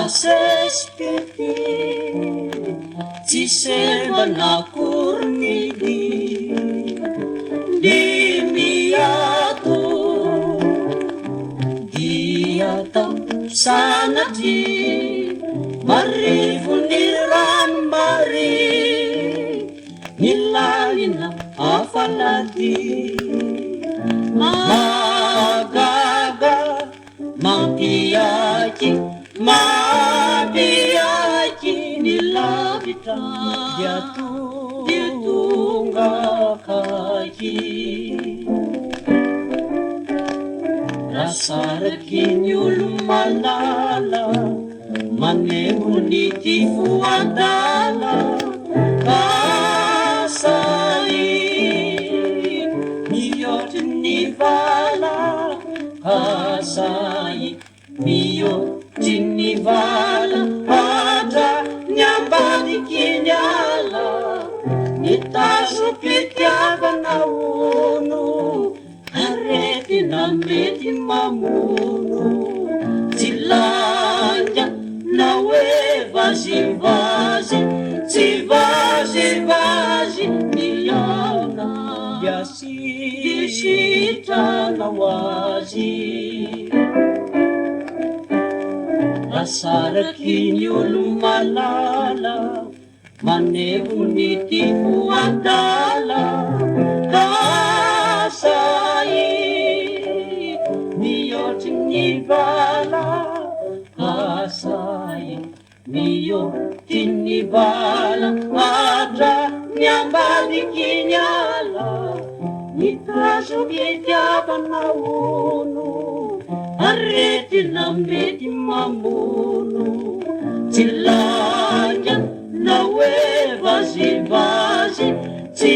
Asespeti tsy semba nakornidi di miato diatao sanatri marivo ni ranombary nilalina afaladi magaga mampiaky mabiaky nilavitra diatonga kaky rasaraky ny olo malala maneho ny ty foadala kasai miotry ny vala kasai miotry ny vala hatra ny ambadiky ny ala nitazo pitiavana ono arety na mety mamono tsy lanja na hoe vazivazy tsy vazivazy niana yasisitrana azy rasaraky ny olo malala maneho ny ty foadala kasai miotry ny vala kasai miotry ny vala hatra ny ambadiky ny ala nitazo pitiavana ono arety na mety mamono tsy lanja na hoe vazivazy tsy